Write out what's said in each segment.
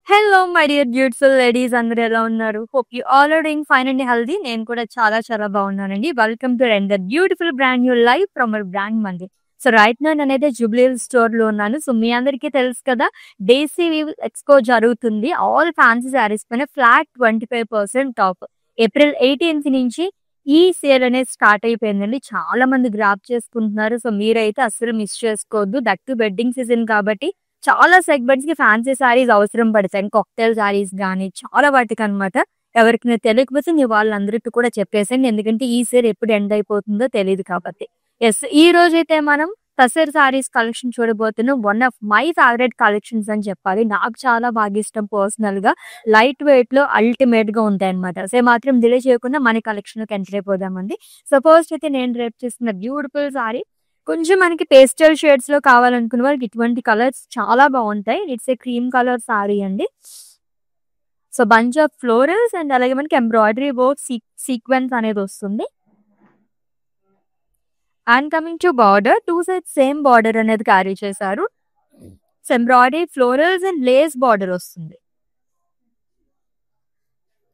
Hello my dear beautiful ladies, అందరూ ఎలా ఉన్నారు? Hope you all are doing fine and healthy. నేను కూడా చాలా చాలా బాగున్నానండి. Welcome to under beautiful brand new life from our brand మంది. సో రైట్ నౌ నేనైతే జూబ్లీ హిల్స్ స్టోర్ లో ఉన్నాను. సో మీ అందరికీ తెలుసు కదా, డేసీ ఎక్స్పో జరుగుతుంది. ఆల్ ఫ్యాన్సీ శారీస్ పైన ఫ్లాట్ 25% టాప్. ఏప్రిల్ 18th నుంచి ఈ సేల్ అనేది స్టార్ట్ అయిపోయిందండి. చాలా మంది గ్రాప్ చేసుకుంటున్నారు. సో మీరైతే అస్సలు మిస్ చేసుకోవద్దు. దట్ టు వెడ్డింగ్ సీజన్ కాబట్టి చాలా సెగ్మెంట్స్ కి ఫ్యాన్సీ శారీస్ అవసరం పడతాయి. కాక్టైల్ శారీస్ గానీ చాలా వాటికి అనమాట. ఎవరికి నేను తెలియకపోతే నీ వాళ్ళందరికీ కూడా చెప్పేసాను, ఎందుకంటే ఈ సేల్ ఎప్పుడు ఎండ్ అయిపోతుందో తెలియదు కాబట్టి. ఎస్, ఈ రోజు అయితే మనం తసర్ శారీస్ కలెక్షన్ చూడబోతున్నాం. One of my favourite collections అని చెప్పాలి. నాకు చాలా బాగా ఇష్టం పర్సనల్ గా. లైట్ వెయిట్ లో అల్టిమేట్ గా ఉంటాయి అనమాట. సో మాత్రం డిలే చేయకుండా మన కలెక్షన్ లోకి ఎంటర్ అయిపోదామండి. సో ఫస్ట్ అయితే నేను రేపు చేస్తున్న బ్యూటిఫుల్ శారీ కొంచెం మనకి పేస్టల్ షేడ్స్ లో కావాలనుకున్న వాళ్ళకి ఇటువంటి కలర్స్ చాలా బాగుంటాయి. It's a cream colour sari అండి. So bunch of florals and అలాగే మనకి ఎంబ్రాయిడరీ వర్క్ సీక్వెన్స్ అనేది వస్తుంది. And coming to border, two side same border అనేది క్యారీ చేశారు. So embroidery florals and lace border వస్తుంది.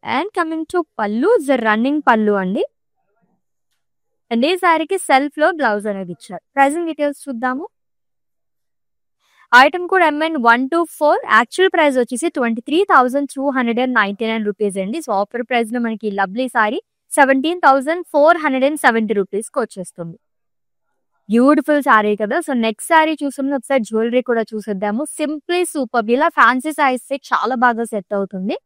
And coming to pallu, running pallu అండి. And ఈ శారీకి సెల్ఫ్ లో బ్లౌజ్ అనేది ఇచ్చారు. ప్రైజింగ్ డీటెయిల్స్ చూద్దాము. ఐటమ్ కూడా MN124, యాక్చువల్ ప్రైస్ వచ్చేసి 23,299 రూపీస్ అండి. సో ఆఫర్ ప్రైస్ లో మనకి లవ్లీ సారీ 17,470 రూపీస్ కి వచ్చేస్తుంది. బ్యూటిఫుల్ సారీ కదా. సో నెక్స్ట్ సారీ చూసుకుని ఒకసారి జ్యువెలరీ కూడా చూసేద్దాము. సింప్లీ సూపర్, ఇలా ఫ్యాన్సీ సారీస్ చాలా బాగా సెట్ అవుతుంది.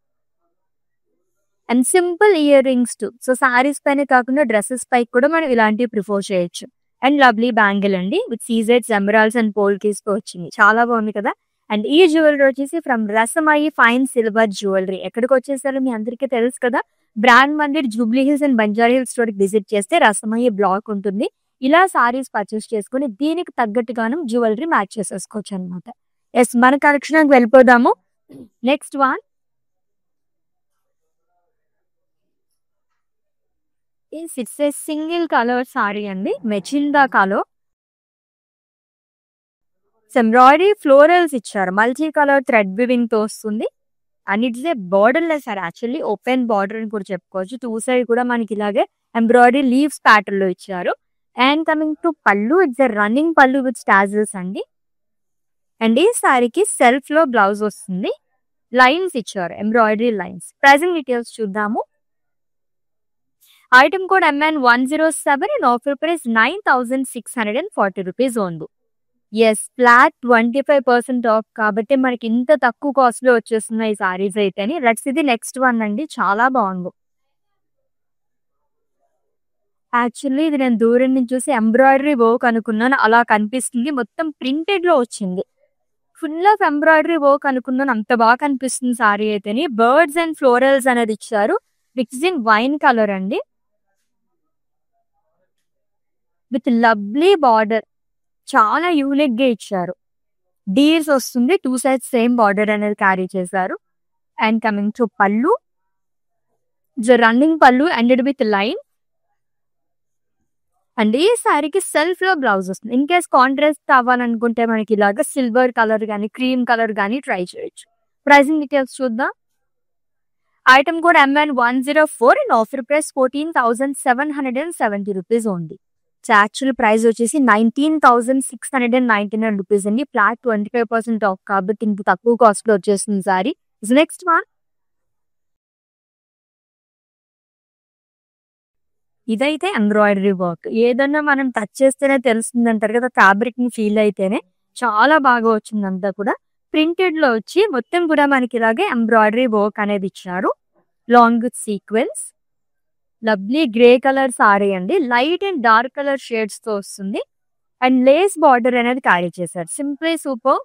And simple ear rings to. So saris పైన కాకుండా డ్రెస్సెస్ పైకి కూడా మనం ఇలాంటివి ప్రిఫర్ చేయొచ్చు. అండ్ లవ్లీ బ్యాంగిల్ అండి విత్ సీజెడ్స్, ఎమరాల్డ్స్ అండ్ పోల్కీస్ తో వచ్చింది. చాలా బాగుంది కదా. అండ్ ఈ జ్యువెలరీ వచ్చేసి from Rasamayi fine silver jewellery. ఎక్కడికి వచ్చేసారో మీ అందరికీ తెలుసు కదా, brand Mandir Jubilee hills and Banjara hills store కి విజిట్ చేస్తే రసమయి బ్లాక్ ఉంటుంది. ఇలా సారీస్ పర్చేస్ చేసుకుని దీనికి తగ్గట్టుగాను జ్యువెలరీ మ్యాచ్ చేసేసుకోవచ్చు అనమాట. ఎస్, మన కలెక్షన్ వెళ్ళిపోదాము. Next one, it's a single colour sari అండి, మెచిందా కలర్. ఎంబ్రాయిడరీ ఫ్లోరల్స్ ఇచ్చారు, మల్టీ కలర్ థ్రెడ్ వివింగ్ తో వస్తుంది. And it's a border less sorry, actually open border అని కూడా చెప్పుకోవచ్చు. టూ సైడ్ కూడా మనకి ఇలాగే ఎంబ్రాయిడరీ లీవ్స్ ప్యాటర్న్ లో ఇచ్చారు. And coming to pallu, it's a running pallu with స్టాజిల్స్ అండి. అండ్ ఈ సారీకి సెల్ఫ్ లో బ్లౌజ్ వస్తుంది. లైన్స్ ఇచ్చారు, ఎంబ్రాయిడరీ లైన్స్. ప్రైజింగ్ డీటెయిల్స్ చూద్దాము. Item code MN107 and offer price 9,640 rupees only. Yes, flat 25% off కాబట్టి మనకి ఇంత తక్కువ కాస్ట్ లో వచ్చేస్తున్నాయి ఈ సారీస్ అయితే. లెట్స్ ఇది నెక్స్ట్ వన్ అండి, చాలా బాగుంది. యాక్చువల్లీ ఇది నేను దూరం నుంచి చూసి ఎంబ్రాయిడరీ వర్క్ అనుకున్నాను, అలా కనిపిస్తుంది. మొత్తం ప్రింటెడ్ లో వచ్చింది. ఫుల్ ఆఫ్ ఎంబ్రాయిడరీ వర్క్ అనుకున్నాను, అంత బాగా కనిపిస్తుంది సారీ అయితే. బర్డ్స్ అండ్ ఫ్లోరల్స్ అనేది ఇచ్చారు, విచ్ ఇన్ వైన్ కలర్ అండి, విత్ లవ్లీ బార్డర్. చాలా యూనిక్ గా ఇచ్చారు. డీర్స్ వస్తుంది, టూ సైడ్స్ సేమ్ బార్డర్ అనేది క్యారీ చేశారు. And coming to pallu, running పళ్ళు ఎండెడ్ విత్ లైన్. అండ్ ఈ శారీకి సెల్ఫ్ లో బ్లౌజ్ వస్తుంది. ఇన్ కేస్ కాంట్రాస్ట్ కావాలనుకుంటే మనకి ఇలాగా సిల్వర్ కలర్ గానీ క్రీమ్ కలర్ గానీ ట్రై చేయొచ్చు. ప్రైజింగ్ డీటెయిల్స్ చూద్దాం. ఐటమ్ కూడా MN104 and offer price 14,770 rupees only. So actual price వచ్చేసి 19,699 రూపీస్ అండి. ఫ్లాట్ 25% ఆఫ్ కాబట్టి ఇంత తక్కువ కాస్ట్ లో వచ్చేస్తుంది సారీ. నెక్స్ట్ వన్, ఇదైతే ఎంబ్రాయిడరీ వర్క్. ఏదన్నా మనం టచ్ చేస్తేనే తెలుస్తుంది అంటారు కదా, ఫ్యాబ్రిక్ ని ఫీల్ అయితేనే. చాలా బాగా వచ్చింది. అంతా కూడా ప్రింటెడ్ లో వచ్చి మొత్తం కూడా మనకి ఇలాగే ఎంబ్రాయిడరీ వర్క్ అనేది ఇచ్చారు. Long with sequence, lovely grey colour sari అండి. Light and dark colour shades తో వస్తుంది. అండ్ లేస్ బార్డర్ అనేది క్యారీ చేశారు. Simply super.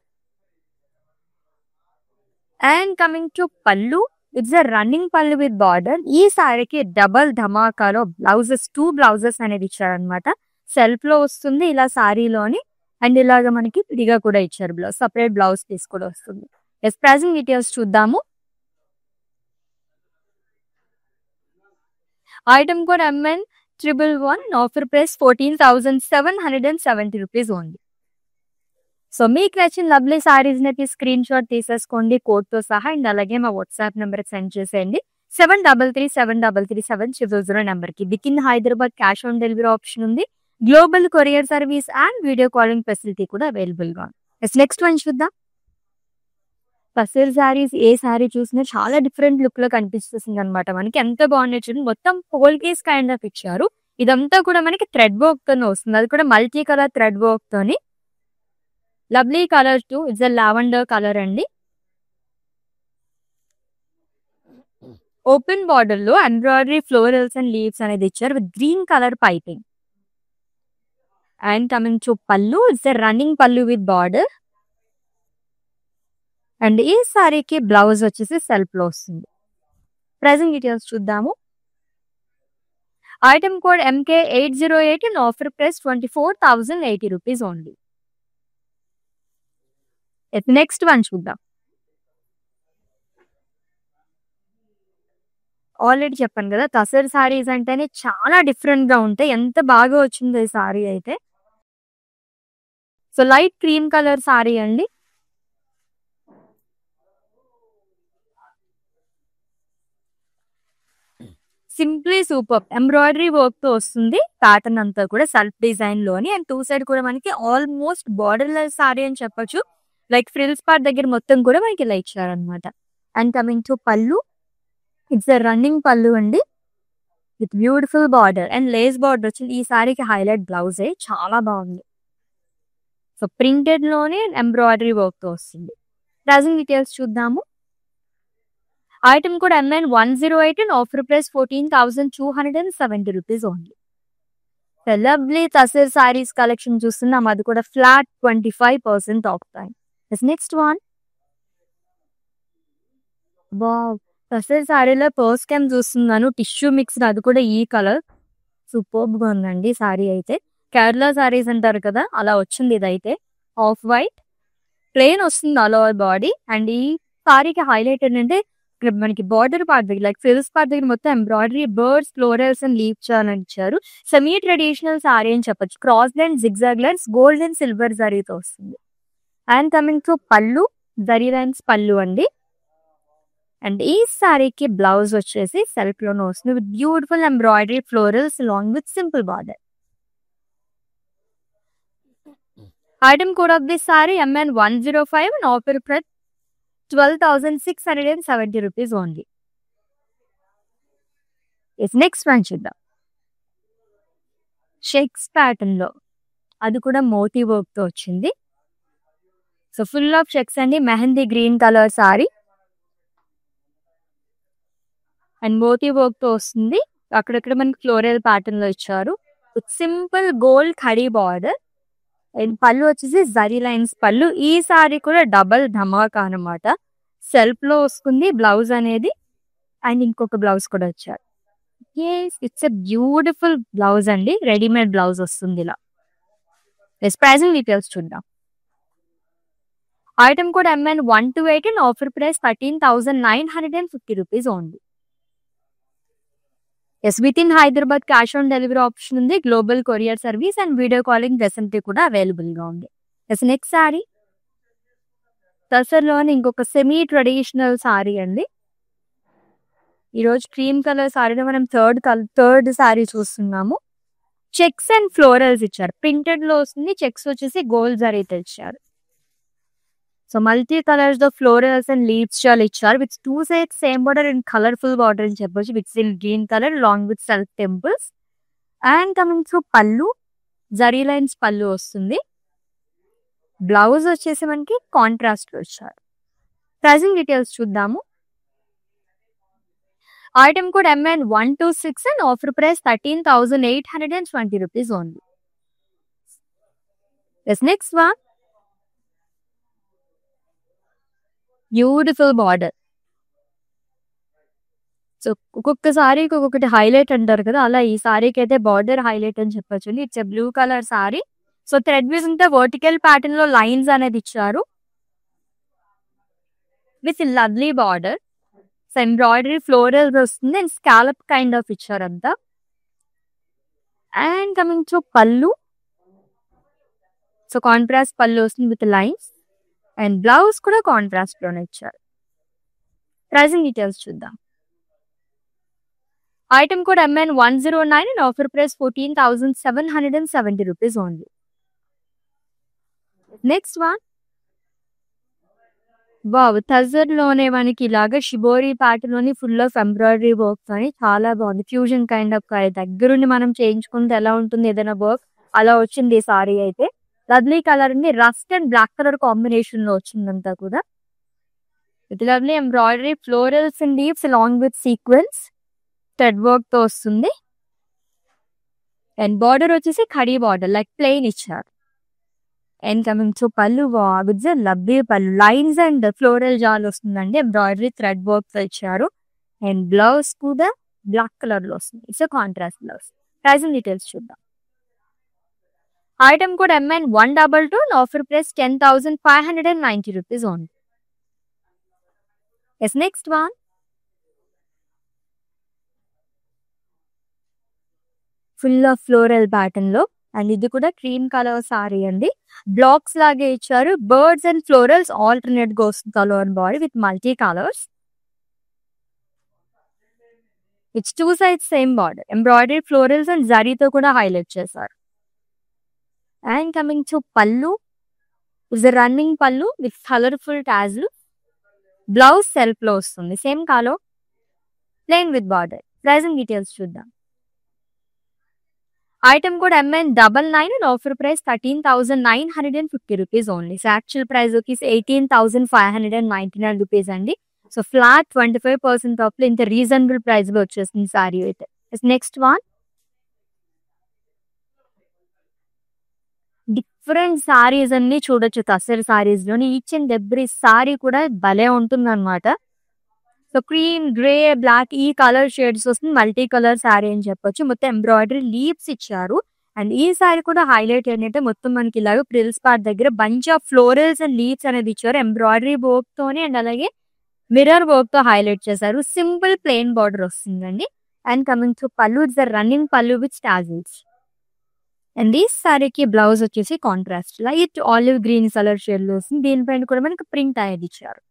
And coming to pallu, it's a running pallu with border. ఈ సారీకి డబల్ ధమాకాలో బ్లౌజెస్, 2 బ్లౌజెస్ అనేది ఇచ్చారనమాట. సెల్ఫ్ లో వస్తుంది ఇలా సారీలోని. అండ్ ఇలాగ మనకి విడిగా కూడా ఇచ్చారు బ్లౌజ్, సపరేట్ బ్లౌజ్ పీస్ కూడా వస్తుంది. ఎస్, ప్రైజింగ్ డీటెయిల్స్ చూద్దాము. Item code MN111, offer price 14,770 rupees only. So మీకు నచ్చిన లవ్లీ సారీస్ ని స్క్రీన్ షాట్ తీసేసుకోండి కోడ్ తో సహా. అండ్ అలాగే మా వాట్సాప్ నెంబర్ సెండ్ చేసేయండి 7337337000 నెంబర్ కి. With in Hyderabad cash on delivery option ఉంది. Global courier service and video calling facility కూడా అవైలబుల్ గా ఉంది. నెక్స్ట్ వన్ చూద్దాం. టసర్ సారీస్ ఏ సారీ చూసినా చాలా డిఫరెంట్ లుక్ లో కనిపిస్తుంది అనమాట. మనకి ఎంత బాగున్నాయి చూడండి. మొత్తం పోల్ కేస్ కైండ్ ఆఫ్ ఇచ్చారు. ఇదంతా కూడా మనకి థ్రెడ్ వర్క్ తోనే వస్తుంది. అది కూడా మల్టీ కలర్ థ్రెడ్ వర్క్ తోని. Lovely colour to it's a lavender colour అండి. ఓపెన్ బార్డర్ లో ఎంబ్రాయిడరీ ఫ్లోరల్స్ అండ్ లీవ్స్ అనేది ఇచ్చారు with green colour piping. And coming to pallu, it's a running పల్లు విత్ బార్డర్. అండ్ ఈ సారీకి బ్లౌజ్ వచ్చేసి self లో వస్తుంది. ప్రైజింగ్ డీటెయిల్స్ చూద్దాము. Item code MK808 and offer price 24,080 rupees only. Next one చూద్దాం. ఆల్రెడీ చెప్పాను కదా, టసర్ సారీస్ అంటేనే చాలా డిఫరెంట్ గా ఉంటాయి. ఎంత బాగా వచ్చింది ఈ సారీ అయితే. So light cream colour sari అండి. సింప్లీ సూపర్ ఎంబ్రాయిడరీ వర్క్ తో వస్తుంది. ప్యాటర్న్ అంతా కూడా సెల్ఫ్ డిజైన్ లోని. అండ్ టూ సైడ్ కూడా మనకి ఆల్మోస్ట్ బార్డర్ లెస్ సారీ అని చెప్పొచ్చు. లైక్ ఫ్రిల్స్ పార్ట్ దగ్గర మొత్తం కూడా మనకి ఇలా ఇచ్చారనమాట. And coming to pallu, it's a running pallu అండి with beautiful border and lace border వచ్చింది. ఈ సారీకి హైలైట్ బ్లౌజ్ చాలా బాగుంది. సో ప్రింటెడ్ లోనే ఎంబ్రాయిడరీ వర్క్ తో వస్తుంది. ప్రైజింగ్ డీటెయిల్స్ చూద్దాము. ఐటమ్ కూడా MN108 and offer price 14,270 rupees only. Lovely tussar saris collection చూస్తున్నాం. అది కూడా flat 25% off time. Next one. Wow, tussar సారీలో పర్స్ క్యామ్ చూస్తున్నాను. టిష్యూ మిక్స్డ్, అది కూడా ఈ కలర్. సూపర్బ్ గా ఉందండి సారీ అయితే. కేరళ సారీస్ అంటారు కదా, అలా వచ్చింది ఇదైతే. ఆఫ్ వైట్ ప్లెయిన్ వస్తుంది ఆల్ ఓవర్ బాడీ. అండ్ ఈ సారీకి హైలైట్ ఏంటంటే మనకి బార్డర్ పార్ట్ దగ్గర లైక్ ఫ్రిల్స్ పార్ట్ దగ్గర మొత్తం embroidery birds florals and leaves అని ఇచ్చారు. సెమీ ట్రెడిషనల్ సారీ అని చెప్పొచ్చు. Cross lines, zigzag lines, gold and silver జరీతో వస్తుంది. అండ్ కమింగ్ టు పల్లు, జరీ లైన్స్ పల్లు అండి. అండ్ ఈ సారీకి బ్లౌజ్ వచ్చేసి సెల్ఫ్ లోనే వస్తుంది with beautiful embroidery florals along with simple border. Item code of this sorry MN105 and offer price 12,670 rupees only. Next one చూద్దాం. చెక్స్ ప్యాటర్న్ లో, అది కూడా మోతీ వర్క్ తో వచ్చింది. సో ఫుల్ ఆఫ్ చెక్స్ అండి. Mehndi green colour sari and moti work తో వస్తుంది. అక్కడక్కడ మనకి ఫ్లోరల్ ప్యాటర్న్ లో ఇచ్చారు. Simple gold khadi border. And పళ్ళు వచ్చేసి జరీ లైన్స్ పళ్ళు. ఈ సారీ కూడా డబల్ ధమాకా అనమాట. సెల్ఫ్ లో వస్తుంది బ్లౌజ్ అనేది. అండ్ ఇంకొక బ్లౌజ్ కూడా వచ్చారు. ఇట్స్ ఎ బ్యూటిఫుల్ బ్లౌజ్ అండి. రెడీమేడ్ బ్లౌజ్ వస్తుంది ఇలా. ప్రైజింగ్ డీటెయిల్స్ చూద్దాం. ఐటమ్ కూడా MN128 and offer price 13,950 rupees only. With in Hyderabad cash on delivery option ఉంది. Global courier service and video calling facility కూడా అవైలబుల్ గా ఉంది. నెక్స్ట్ సారీ టసర్లోని ఇంకొక సెమీ ట్రెడిషనల్ సారీ అండి. ఈరోజు క్రీమ్ కలర్ సారీలో మనం థర్డ్ సారీ చూస్తున్నాము. చెక్స్ అండ్ ఫ్లోరల్స్ ఇచ్చారు. ప్రింటెడ్ లో వస్తుంది. చెక్స్ వచ్చేసి గోల్డ్ జరీతో ఇచ్చారు. సో మల్టీ కలర్స్ తో ఫ్లోరల్స్ అండ్ లీవ్స్ చాలా ఇచ్చారు. With two sides same border and colourful border అని చెప్పొచ్చు. With in green colour long with self temples. And coming to పల్లు, జరీ లైన్స్ పల్లు వస్తుంది. బ్లౌజ్ వచ్చేసి మనకి కాంట్రాస్ట్ లో ఇచ్చారు. ప్రైజింగ్ డీటెయిల్స్ చూద్దాము. Item code MN126 and offer price 13,820 rupees only. Next one. Beautiful border. So ఒక్కొక్క సారీకి ఒక్కొక్కటి హైలైట్ అంటారు కదా, అలా ఈ సారీకి అయితే బార్డర్ హైలైట్ అని చెప్పొచ్చు. It's blue colour sari. So thread weaves ఉంటే వర్టికల్ ప్యాటర్న్ లో లైన్స్ అనేది ఇచ్చారు with lovely border. So embroidery floral వస్తుంది అండ్ స్కాలప్ కైండ్ ఆఫ్ ఇచ్చారంతా. And coming to pallu, so contrast pallu వస్తుంది విత్ లైన్స్ అండ్ బ్లౌజ్ కూడా కాంట్రాస్ట్ లోనే ఇచ్చారు. ప్రైసింగ్ డీటెయిల్స్ చూద్దాం. Item code MN109 and offer price 14,770 rupees only. Next one wow tussar లోనే మనకి ఇలాగా షిబోరి ప్యాటర్న్ లోని ఫుల్ ఆఫ్ ఎంబ్రాయిడరీ వర్క్ అని చాలా బాగుంది. ఫ్యూజన్ కైండ్ ఆఫ్ దగ్గరుండి మనం చేయించుకుంటే ఎలా ఉంటుంది ఏదైనా వర్క్ అలా వచ్చింది ఈ సారీ అయితే. లవ్లీ కలర్ ఉంది, rust and black colour combination లో వచ్చిందంతా కూడా. With lovely embroidery florals and leaves along with sequence thread work తో వస్తుంది. అండ్ బార్డర్ వచ్చేసి ఖడీ బార్డర్ లైక్ ప్లెయిన్ ఇచ్చారు. And coming to pallu with lovely pallu lines and floral జాల్ వస్తుందండి. ఎంబ్రాయిడరీ థ్రెడ్ వర్క్ తో ఇచ్చారు. అండ్ బ్లౌజ్ కూడా బ్లాక్ కలర్ లో వస్తుంది. It's contrast blouse. Pricing details చూద్దాం. Item code MN122 offer price 10,590 rupees only. Yes next one full of floral pattern లో and ఇది కూడా క్రీమ్ కలర్ సారీ అండి. బ్లాక్స్ లాగే ఇచ్చారు. బర్డ్స్ అండ్ ఫ్లోరల్స్ ఆల్టర్నేట్ గా వస్తుంది colour body with multi colours. It's two sides same border embroidery florals and జరీతో కూడా హైలైట్ చేశారు. And coming to pallu is running pallu with colourful tassel. Blouse self లో వస్తుంది same colour plain with border. Pricing details చూద్దాం. Item code MN99 and offer price 13,950 rupees only. So actual price వచ్చేసి 18,599 rupees అండి. So flat 25% of లో ఇంత reasonable price లో వచ్చేసింది sorry అయితే. నెక్స్ట్ వన్ డిఫరెంట్ సారీస్ అన్ని చూడొచ్చు టసర్ సారీస్ లోని. ఈచ్ అండ్ ఎవ్రీ సారీ కూడా భలే ఉంటుంది అనమాట. సో క్రీమ్ గ్రే బ్లాక్ ఈ కలర్ షేడ్స్ వస్తుంది. మల్టీ కలర్ శారీ అని చెప్పొచ్చు. మొత్తం ఎంబ్రాయిడరీ లీవ్స్ ఇచ్చారు. అండ్ ఈ సారీ కూడా హైలైట్ ఏంటంటే మొత్తం మనకి ఇలాగ ప్రిల్స్ పార్ట్ దగ్గర bunch of florals and leaves అనేది ఇచ్చారు. ఎంబ్రాయిడరీ వర్క్ తోని అండ్ అలాగే మిర్రర్ వర్క్ తో హైలైట్ చేశారు. సింపుల్ ప్లెయిన్ బార్డర్ వస్తుందండి. And coming to pallu it's running pallu with tassels. And ఈ సారీకి బ్లౌజ్ వచ్చేసి contrast light olive green colour shade లో వస్తుంది. దీనిపైన కూడా మనకి ప్రింట్ అనేది ఇచ్చారు.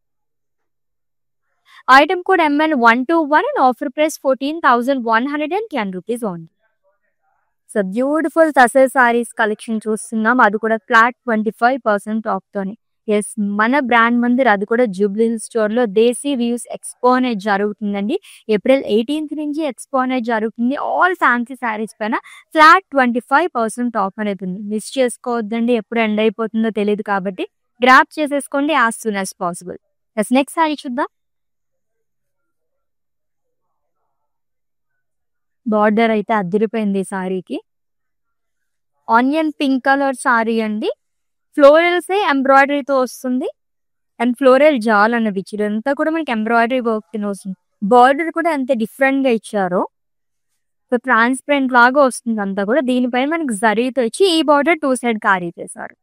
Item code MN121 and offer price 14,110 rupees only. So beautiful tussar saris collection చూస్తున్నాం. అది కూడా ఫ్లాట్ 25% ఆఫ్ తోని. ఎస్ మన బ్రాండ్ మందిర్ అది కూడా జూబ్లీ హిల్స్ స్టోర్ లో దేశీ వ్యూస్ ఎక్స్పో అనేది జరుగుతుందండి. ఏప్రిల్ 18th నుంచి ఎక్స్పో అనేది జరుగుతుంది. ఆల్ ఫ్యాన్సీ సారీస్ పైన ఫ్లాట్ 25% ఆఫ్ అనేది ఉంది. మిస్ చేసుకోవద్దండి. ఎప్పుడు ఎండ్ అయిపోతుందో తెలియదు కాబట్టి గ్రాప్ చేసేసుకోండి as soon as possible. Yes next sari చూద్దాం. బార్డర్ అయితే అదిరిపోయింది ఈ సారీకి. ఆనియన్ పింక్ కలర్ సారీ అండి. ఫ్లోరల్స్ ఎంబ్రాయిడరీతో వస్తుంది. అండ్ ఫ్లోరల్ జాల్ అన్నది ఇచ్చారు. అంతా కూడా మనకి ఎంబ్రాయిడరీ వర్క్ వస్తుంది. బార్డర్ కూడా అంతే డిఫరెంట్ గా ఇచ్చారు. సో ట్రాన్స్పరెంట్ లాగా వస్తుంది అంతా కూడా. దీనిపైన మనకి జరీతో ఇచ్చి ఈ బార్డర్ టూ సైడ్ క్యారీ చేశారు.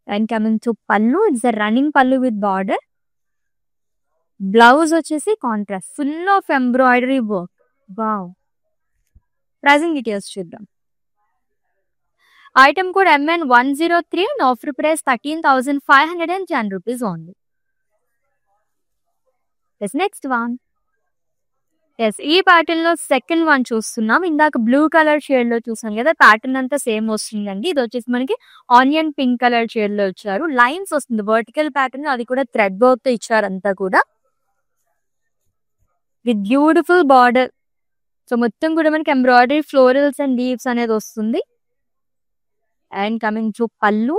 And coming to pallu it's running pallu with border. Blouse వచ్చేసి contrast full of embroidery work. Wow. Pricing details చూద్దాం. Item code MN103 and offer price 13,510 rupees only. Next one yes ఈ pattern లో second one చూస్తున్నాం. ఇందాక blue colour shade లో చూసాం కదా. Pattern అంతా సేమ్ వస్తుందండి. ఇది వచ్చేసి మనకి ఆనియన్ పింక్ కలర్ షేడ్ లో ఇచ్చారు. లైన్స్ వస్తుంది వర్టికల్ ప్యాటర్న్. అది కూడా థ్రెడ్ వర్క్ తో ఇచ్చారు అంతా కూడా విత్ బ్యూటిఫుల్ బార్డర్. సో మొత్తం కూడా మనకి ఎంబ్రాయిడరీ ఫ్లోరల్స్ అండ్ లీవ్స్ అనేది వస్తుంది. అండ్ కమింగ్ టు పళ్ళు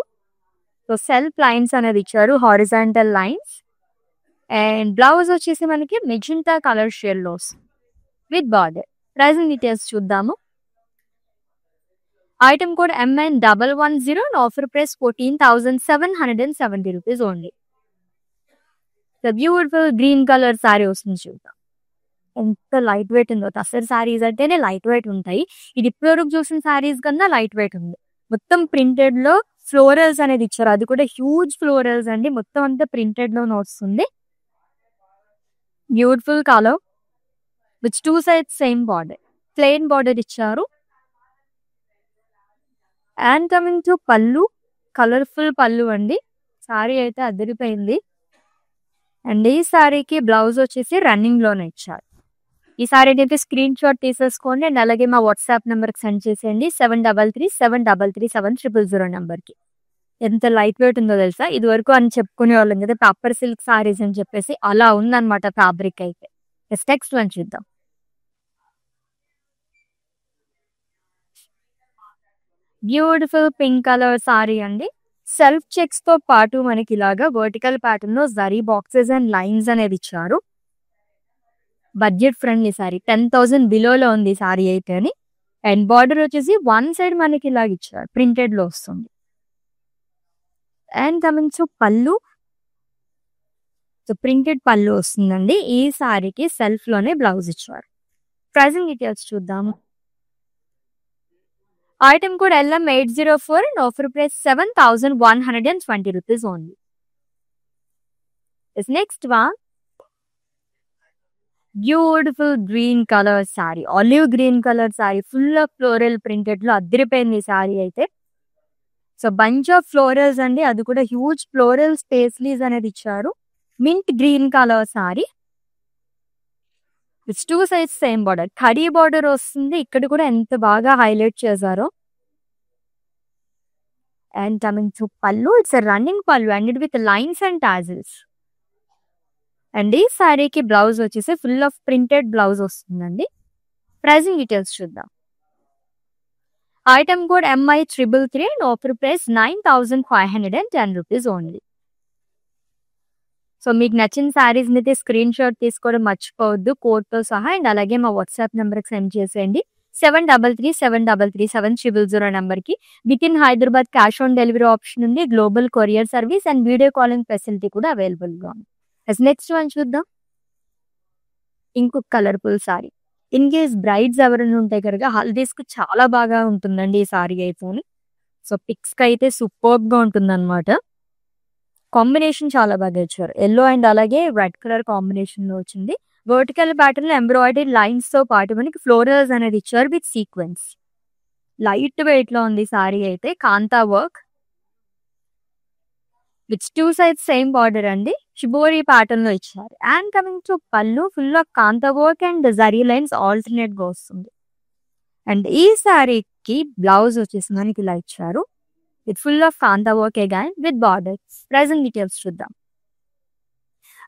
సో సెల్ఫ్ లైన్స్ అనేది ఇచ్చారు హారిజాంటల్ లైన్స్. అండ్ బ్లౌజ్ వచ్చేసి మనకి మెజెంటా కలర్ షేడ్ లో విత్ బార్డర్. ప్రైసింగ్ డీటెయిల్స్ చూద్దాము. Item code MN110 and offer price 14,770 rupees only. Beautiful green colour sorry వస్తుంది చూద్దాం. ఎంత లైట్ వెయిట్ ఉందో. టసర్ సారీస్ అంటేనే లైట్ వెయిట్ ఉంటాయి. ఇది ఇప్పటివరకు చూసిన సారీస్ కన్నా లైట్ వెయిట్ ఉంది. మొత్తం ప్రింటెడ్ లో ఫ్లోరల్స్ అనేది ఇచ్చారు. అది కూడా హ్యూజ్ ఫ్లోరల్స్ అండి. మొత్తం అంతా ప్రింటెడ్ లో వస్తుంది. Beautiful colour with two sides same border plain border ఇచ్చారు. అండ్ కమింగ్ టు పళ్ళు కలర్ఫుల్ పళ్ళు అండి. సారీ అయితే అదిరిపోయింది. అండ్ ఈ సారీకి బ్లౌజ్ వచ్చేసి రన్నింగ్ లోనే ఇచ్చారు. ఈ సారీని అయితే స్క్రీన్ షాట్ తీసేసుకోండి అండ్ అలాగే మా వాట్సాప్ నెంబర్కి సెండ్ చేసేయండి 7337337000 నెంబర్కి. ఎంత లైట్ వెయిట్ ఉందో తెలుసా? ఇది వరకు అని చెప్పుకునే వాళ్ళం కదా పేపర్ సిల్క్ సారీస్ అని చెప్పేసి, అలా ఉందన్నమాట ఫ్యాబ్రిక్ అయితే. నెక్స్ట్ వన్ చూద్దాం. బ్యూటిఫుల్ పింక్ కలర్ సారీ అండి. సెల్ఫ్ చెక్స్ తో పాటు మనకి ఇలాగా వర్టికల్ ప్యాటర్న్ లో జరీ బాక్సెస్ అండ్ లైన్స్ అనేది ఇచ్చారు. బడ్జెట్ ఫ్రెండ్లీ సారీ, 10,000 బిలోలో ఉంది సారీ అయితే అని. అండ్ బార్డర్ వచ్చేసి వన్ సైడ్ మనకి ఇలాగ ఇచ్చారు, ప్రింటెడ్ లో వస్తుంది. అండ్ కమింగ్ టు పళ్ళు, సో ప్రింటెడ్ పళ్ళు వస్తుందండి. ఈ సారీకి సెల్ఫ్ లోనే బ్లౌజ్ ఇచ్చారు. ప్రైసింగ్ డీటెయిల్స్ చూద్దాము. Item code LM804 and offer price 7,120 rupees only. Next one, beautiful green colour sorry, olive green colour sorry, full of floral printed లో అదిరిపోయింది ఈ సారీ అయితే. సో బంచ్ ఆఫ్ ఫ్లోరల్స్ అండి, అది కూడా హ్యూజ్ ఫ్లోరల్ స్పేస్లీస్ అనేది ఇచ్చారు. Mint green colour sorry, it's 2 sides same border, khadi border వస్తుంది. ఇక్కడ కూడా ఎంత బాగా హైలైట్ చేశారో. And coming to pallu, it's running pallu and it with lines and tassels. And ఈ సారీకి బ్లౌజ్ వచ్చేసి ఫుల్ ఆఫ్ ప్రింటెడ్ బ్లౌజ్ వస్తుందండి. ప్రైసింగ్ డీటెయిల్స్ చూద్దాం. Item code MI333 and offer price 9,510 rupees only. So మీకు నచ్చిన శారీస్ అయితే స్క్రీన్ షాట్ తీసుకోవడం మర్చిపోవద్దు కోడ్తో సహా. అండ్ అలాగే మా వాట్సాప్ నెంబర్కి సెండ్ చేసేయండి 7337337000 నెంబర్కి. With in Hyderabad cash on delivery option ఉంది, global courier service and video calling facility కూడా అవైలబుల్గా ఉంది. నెక్స్ట్ వన్ చూద్దాం. ఇంకొక colourful sari, in case brides ఎవరైనా ఉంటే కనుక హల్దీస్కి చాలా బాగా ఉంటుందండి ఈ సారీ అయితే. సో పిక్స్కి అయితే సూపర్గా ఉంటుందన్నమాట. కాంబినేషన్ చాలా బాగా ఇచ్చారు, ఎల్లో అండ్ అలాగే రెడ్ కలర్ కాంబినేషన్ లో వచ్చింది. వర్టికల్ ప్యాటర్న్ లో ఎంబ్రాయిడరీ లైన్స్ తో పాటు మనకి ఫ్లోరల్స్ అనేది ఇచ్చారు విత్ సీక్వెన్స్. లైట్ వెయిట్ లో ఉంది సారీ అయితే, kantha work with 2 sides same border అండి, షిబోరి ప్యాటర్న్ లో ఇచ్చారు. And coming to pallu, full of kantha work and zari lines alternate గా వస్తుంది. అండ్ ఈ సారీకి బ్లౌజ్ వచ్చేసి మనకి ఇలా ఇచ్చారు with full of kantha work again with borders. Pricing details చూద్దాం.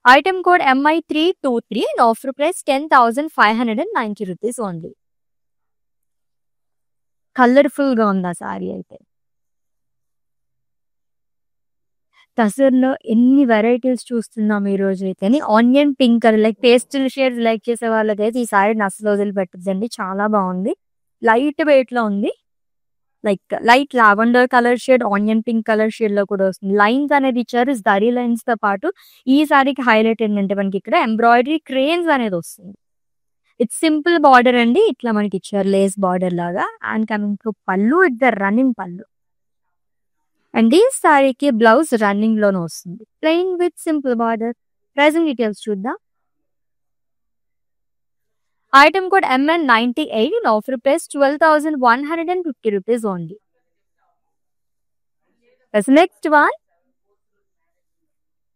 Item code MI323 and offer price 10,590 rupees only. Colourful గా ఉంది ఆ సారీ అయితే. టసర్లో ఎన్ని వెరైటీస్ చూస్తున్నాం ఈ రోజు అయితే. Onion pink colour like pastel shades like చేసే వాళ్ళకైతే ఈ సారీ అసలు వదిలిపెట్టద్దండి, చాలా బాగుంది. లైట్ వెయిట్ లో ఉంది, like light lavender colour shade, onion pink colour shade లో కూడా వస్తుంది. లైన్స్ అనేది ఇచ్చారు, జరీ లైన్స్ తో పాటు ఈ సారీకి హైలైట్ ఏంటంటే మనకి ఇక్కడ ఎంబ్రాయిడరీ క్రేన్స్ అనేది వస్తుంది. ఇట్స్ సింపుల్ బార్డర్ అండి, ఇట్లా మనకి ఇచ్చారు లేస్ బార్డర్ లాగా. And coming to pallu, it the running pallu. And ఈ సారీకి బ్లౌజ్ రన్నింగ్ లోనే వస్తుంది, plain with simple border. Pricing details చూద్దాం. Item code MN98 and offer price 12,150 rupees only. Next one,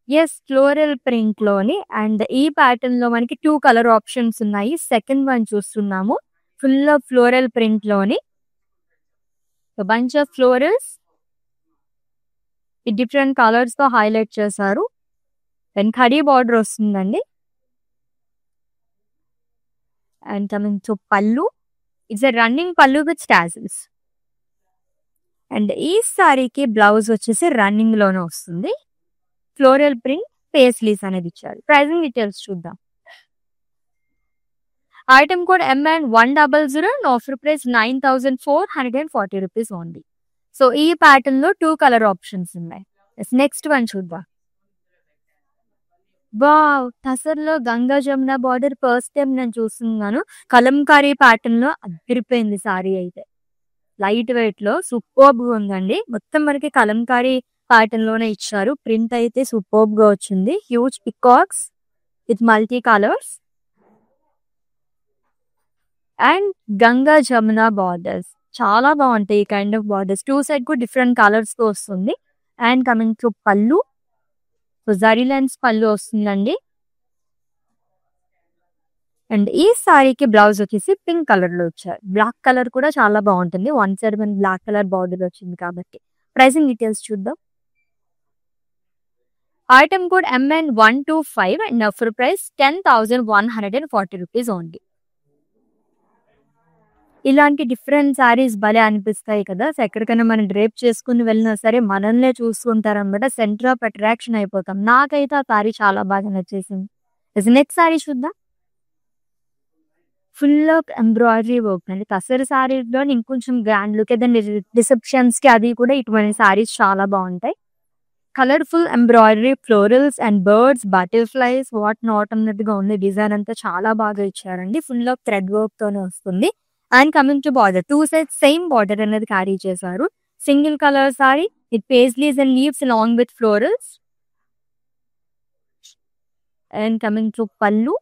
yes floral print లోని అండ్ ఈ pattern లో మనకి 2 కలర్ ఆప్షన్స్ ఉన్నాయి. సెకండ్ వన్ చూస్తున్నాము, ఫుల్ ఆఫ్ ఫ్లోరల్ ప్రింట్ లోని bunch of florals different colours తో highlight చేశారు. అండ్ ఖడీ బార్డర్ వస్తుందండి. And coming to pallu, it's a running pallu with tassels. And ఈ సారీకి బ్లౌజ్ వచ్చేసి రన్నింగ్ లోనే వస్తుంది, ఫ్లోరల్ ప్రింట్ పేస్లీస్ అనేది ఇచ్చారు. ప్రైసింగ్ డీటెయిల్స్ చూద్దాం. Item code MN100 and offer price 9,440 rupees only. So ఈ ప్యాటర్న్ లో 2 కలర్ ఆప్షన్స్ ఉన్నాయి. నెక్స్ట్ వన్ చూద్దాం. వావ్, టసర్లో Ganga Jamuna border first time నేను చూస్తున్నాను. కలంకారీ ప్యాటర్న్ లో అదిరిపోయింది సారీ అయితే. లైట్ వెయిట్ లో సూపర్బ్ గా ఉందండి. మొత్తం మనకి కలంకారీ ప్యాటర్న్ లోనే ఇచ్చారు. ప్రింట్ అయితే సూపర్బ్ గా వచ్చింది. Huge peacocks with multi colours and Ganga Jamuna borders. చాలా బాగుంటాయి ఈ కైండ్ ఆఫ్ బార్డర్స్. 2 సైడ్ కూడా డిఫరెంట్ కలర్స్‌తో వస్తుంది. అండ్ కమింగ్ టు పళ్ళు. సో, జరీ లైన్స్ పళ్ళు వస్తుందండి. అండ్ ఈ సారీకి బ్లౌజ్ వచ్చేసి పింక్ కలర్‌లో ఇచ్చారు. బ్లాక్ కలర్ కూడా చాలా బాగుంటుంది. వన్ సైడ్ మనకి బ్లాక్ కలర్ బార్డర్ వచ్చింది కాబట్టి. ప్రైసింగ్ డీటెయిల్స్ చూద్దాం. Item code MN125 and offer price 10,140 rupees only. ఇలాంటి డిఫరెంట్ సారీస్ భలే అనిపిస్తాయి కదా! సో, ఎక్కడికైనా మనం డ్రేప్ చేసుకొని వెళ్ళినా సరే మనల్నే చూస్తుంటారనమాట. సెంటర్ ఆఫ్ అట్రాక్షన్ అయిపోతాం. నాకైతే ఆ సారీ చాలా బాగా నచ్చేసింది. నెక్స్ట్ సారీ చూద్దాం. ఫుల్ ఆఫ్ ఎంబ్రాయిడరీ వర్క్ అండి. తసర్ సారీస్‌లో ఇంకొంచెం గ్రాండ్ లుక్ ఏదండి రిసెప్షన్స్‌కి అది కూడా ఇటువంటి సారీస్ చాలా బాగుంటాయి. Colourful embroidery, florals and birds, butterflies what not అన్నట్టుగా ఉంది. డిజైన్ అంతా చాలా బాగా ఇచ్చారండి. ఫుల్ ఆఫ్ థ్రెడ్ వర్క్‌తోనే వస్తుంది. And coming to border 2 sides same border అనేది క్యారీ చేశారు. Single colour sari with paisleys and leaves along with florals. And coming to pallu.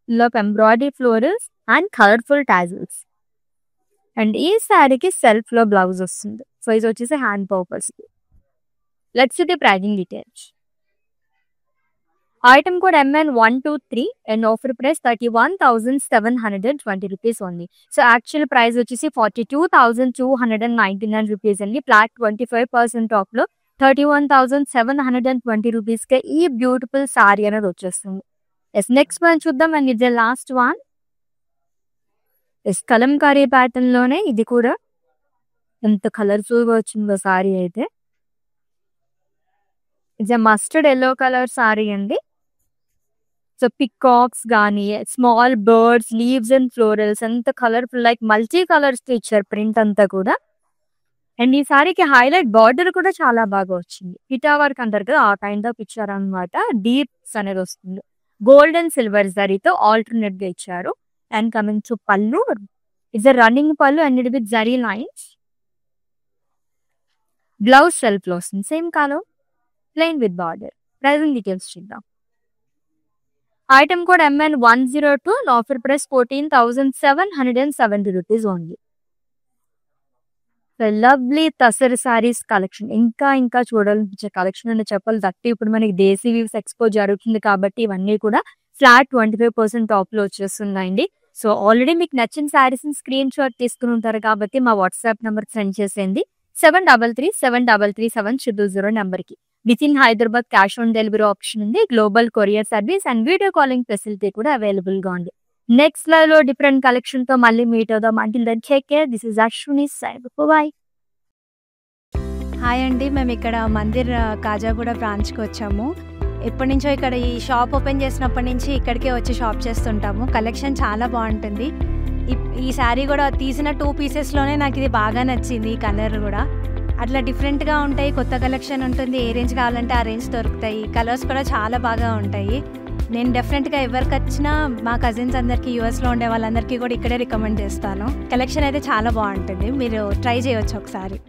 Full of embroidery, florals and colourful tassels. And ఈ సారీకి సెల్ఫ్‌లో blouse వస్తుంది. So, ఇది వచ్చేసి హ్యాండ్ పర్పస్‌కి. Let's see the pricing details. Item code MN123 and offer price 31,720 rupees only. So, actual price వచ్చేసి 42,299 rupees అండి. Flat 25% ఆఫ్‌లో 31,720 రూపీస్‌కే ఈ బ్యూటిఫుల్ సారీ అనేది వచ్చేస్తుంది. నెక్స్ట్ వన్ చూద్దాం. అండ్ ఇది లాస్ట్ వన్. కలంకారీ ప్యాటర్న్ లోనే ఇది కూడా ఎంత కలర్ఫుల్ గా వచ్చిందో సారీ అయితే. ఇది మస్టర్డ్ ఎల్లో కలర్ సారీ అండి. సో, పికాక్స్ గానీ, small birds, leaves and florals ఎంత కలర్ఫుల్ లైక్ మల్టీ కలర్స్ తో ఇచ్చారు ప్రింట్ అంతా కూడా. అండ్ ఈ సారీకి హైలైట్ బార్డర్ కూడా చాలా బాగా వచ్చింది. పిటా వర్క్ అంటారు కదా, ఆ కైండ్ ఆఫ్ ఇచ్చారు అనమాట. డీప్స్ అనేది వస్తుంది. గోల్డ్ అండ్ సిల్వర్ జరీతో ఆల్టర్నేట్ గా ఇచ్చారు. And coming to pallu. It's running pallu and it with zari lines. Blouse self లో వస్తుంది. Same colour, plain with border. Pricing details చూద్దాం. Item code MN102 and offer price 14,770 rupees only. Lovely tussar saris collection. ఇంకా చూడాలనిపించే collection అని చెప్పాలి. దట్టి ఇప్పుడు మనకి దేశీ వీవ్స్ ఎక్స్పో జరుగుతుంది కాబట్టి ఇవన్నీ కూడా ఫ్లాట్ 25% ఆఫ్‌లో వచ్చేస్తున్నాయండి. సో, ఆల్రెడీ మీకు నచ్చిన సారీస్ స్క్రీన్ షాట్ తీసుకుని ఉంటారు కాబట్టి మా వాట్సాప్ నెంబర్ సెండ్ చేసేయండి. 7337337000 నెంబర్కి. With in Hyderabad cash on delivery option ఉంది. Global courier service and video calling facility కూడా అవైలబుల్ గా ఉంది. నెక్స్ట్ లైవ్ లో డిఫరెంట్ కలెక్షన్ తో మళ్ళీ మీట్ అవుదాం. Until then take care. This is Ashwini signing off. Bye. Hi అండి, మేము ఇక్కడ మందిర్ కాజాగూడ బ్రాంచ్కి వచ్చాము. ఎప్పటి నుంచో ఇక్కడ ఈ షాప్ ఓపెన్ చేసినప్పటి నుంచి ఇక్కడికే వచ్చి షాప్ చేస్తుంటాము. కలెక్షన్ చాలా బాగుంటుంది. ఈ శారీ కూడా తీసిన 2 పీసెస్లోనే నాకు ఇది బాగా నచ్చింది. ఈ కలర్ కూడా అట్లా డిఫరెంట్గా ఉంటాయి. కొత్త కలెక్షన్ ఉంటుంది. ఏ రేంజ్ కావాలంటే ఆ రేంజ్ దొరుకుతాయి. కలర్స్ కూడా చాలా బాగా ఉంటాయి. నేను డెఫినెట్గా ఎవరికి వచ్చినా మా కజిన్స్ అందరికీ, యూఎస్లో ఉండే వాళ్ళందరికీ కూడా ఇక్కడే రికమెండ్ చేస్తాను. కలెక్షన్ అయితే చాలా బాగుంటుంది. మీరు ట్రై చేయవచ్చు ఒకసారి.